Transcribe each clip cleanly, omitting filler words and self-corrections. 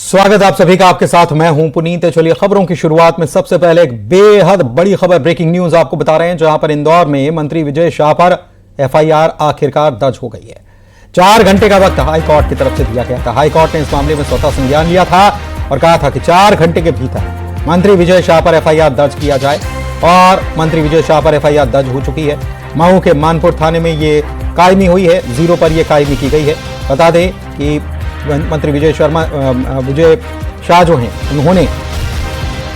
स्वागत आप सभी का, आपके साथ मैं हूं पुनीत। चलिए खबरों की शुरुआत में सबसे पहले एक बेहद बड़ी खबर, ब्रेकिंग न्यूज आपको बता रहे हैं, जहां पर इंदौर में मंत्री विजय शाह पर एफआईआर आखिरकार दर्ज हो गई है। 4 घंटे का वक्त हाई कोर्ट की तरफ से दिया गया था। हाई कोर्ट ने इस मामले में स्वतः संज्ञान लिया था और कहा था कि 4 घंटे के भीतर मंत्री विजय शाह पर एफआईआर दर्ज किया जाए। और मंत्री विजय शाह पर एफआईआर दर्ज हो चुकी है। मऊ के मानपुर थाने में ये कायमी हुई है, 0 पर यह कायमी की गई है। बता दें कि मंत्री विजय शाह जो हैं, उन्होंने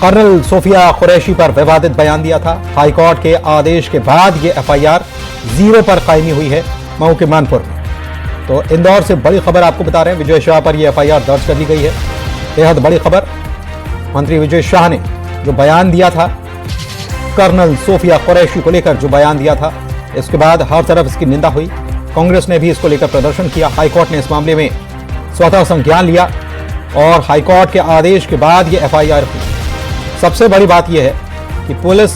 कर्नल सोफिया कुरैशी पर विवादित बयान दिया था। हाईकोर्ट के आदेश के बाद ये एफआईआर 0 पर कायमी हुई है मऊ के मानपुर में। तो इंदौर से बड़ी खबर आपको बता रहे हैं, विजय शाह पर यह एफआईआर दर्ज कर दी गई है। बेहद बड़ी खबर, मंत्री विजय शाह ने जो बयान दिया था, कर्नल सोफिया कुरैशी को लेकर जो बयान दिया था, इसके बाद हर तरफ इसकी निंदा हुई। कांग्रेस ने भी इसको लेकर प्रदर्शन किया। हाईकोर्ट ने इस मामले में स्वतः संज्ञान लिया और हाईकोर्ट के आदेश के बाद यह एफआईआर हुई। सबसे बड़ी बात यह है कि पुलिस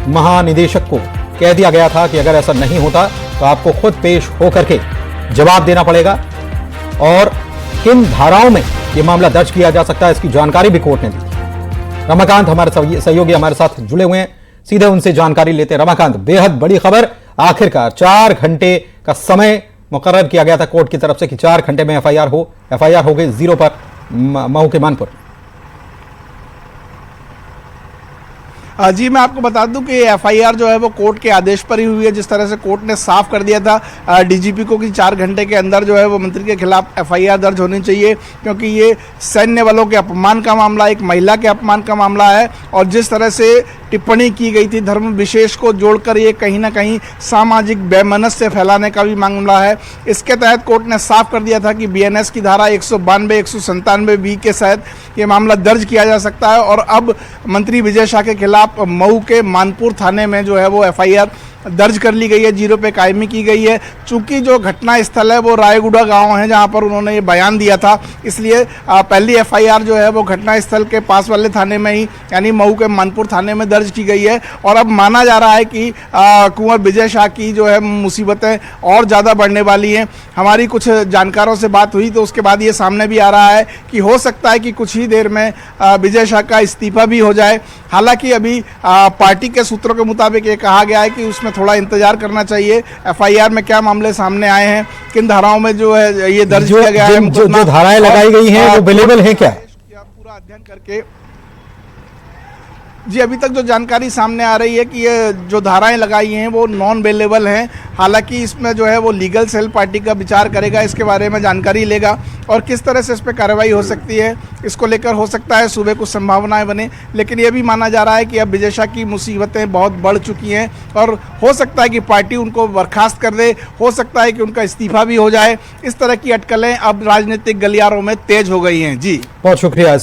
महानिदेशक को कह दिया गया था कि अगर ऐसा नहीं होता तो आपको खुद पेश होकर के जवाब देना पड़ेगा और किन धाराओं में यह मामला दर्ज किया जा सकता है, इसकी जानकारी भी कोर्ट ने दी। रमाकांत हमारे सहयोगी हमारे साथ जुड़े हुए हैं, सीधे उनसे जानकारी लेते हैं। रमाकांत, बेहद बड़ी खबर, आखिरकार 4 घंटे का समय मुकर्रर किया गया था कोर्ट की तरफ से कि 4 घंटे में एफआईआर हो गई 0 पर मऊ के मानपुर। जी, मैं आपको बता दूं कि एफआईआर जो है वो कोर्ट के आदेश पर ही हुई है। जिस तरह से कोर्ट ने साफ कर दिया था डीजीपी को कि 4 घंटे के अंदर जो है वो मंत्री के खिलाफ एफआईआर दर्ज होनी चाहिए, क्योंकि ये सैन्य बलों के अपमान का मामला, एक महिला के अपमान का मामला है। और जिस तरह से टिप्पणी की गई थी धर्म विशेष को जोड़कर, ये कहीं ना कहीं सामाजिक वैमनस्य फैलाने का भी मामला है। इसके तहत कोर्ट ने साफ कर दिया था कि बीएनएस की धारा 192, 197 बी के तहत ये मामला दर्ज किया जा सकता है। और अब मंत्री विजय शाह के खिलाफ मऊ के मानपुर थाने में जो है वो एफआईआर दर्ज कर ली गई है, 0 पे कायमी की गई है। चूंकि जो घटना स्थल है वो रायगुड़ा गांव है जहां पर उन्होंने ये बयान दिया था, इसलिए पहली एफआईआर जो है वो घटना स्थल के पास वाले थाने में ही, यानी मऊ के मानपुर थाने में दर्ज की गई है। और अब माना जा रहा है कि कुंवर विजय शाह की जो है मुसीबतें और ज़्यादा बढ़ने वाली हैं। हमारी कुछ जानकारों से बात हुई तो उसके बाद ये सामने भी आ रहा है कि हो सकता है कि कुछ ही देर में विजय शाह का इस्तीफा भी हो जाए। हालांकि अभी पार्टी के सूत्रों के मुताबिक ये कहा गया है कि उसमें थोड़ा इंतजार करना चाहिए। एफआईआर में क्या मामले सामने आए हैं, किन धाराओं में जो है ये दर्ज किया गया है, जो धाराएं लगाई गई हैं वो अवेलेबल है क्या, पूरा अध्ययन करके। जी, अभी तक जो जानकारी सामने आ रही है कि ये जो धाराएं लगाई हैं वो नॉन अवेलेबल हैं। हालांकि इसमें जो है वो लीगल सेल पार्टी का विचार करेगा, इसके बारे में जानकारी लेगा और किस तरह से इस पर कार्रवाई हो सकती है, इसको लेकर हो सकता है सुबह कुछ संभावनाएं बने। लेकिन ये भी माना जा रहा है कि अब विजय शाह की मुसीबतें बहुत बढ़ चुकी हैं और हो सकता है कि पार्टी उनको बर्खास्त कर दे, हो सकता है कि उनका इस्तीफा भी हो जाए। इस तरह की अटकलें अब राजनीतिक गलियारों में तेज हो गई हैं। जी, बहुत शुक्रिया।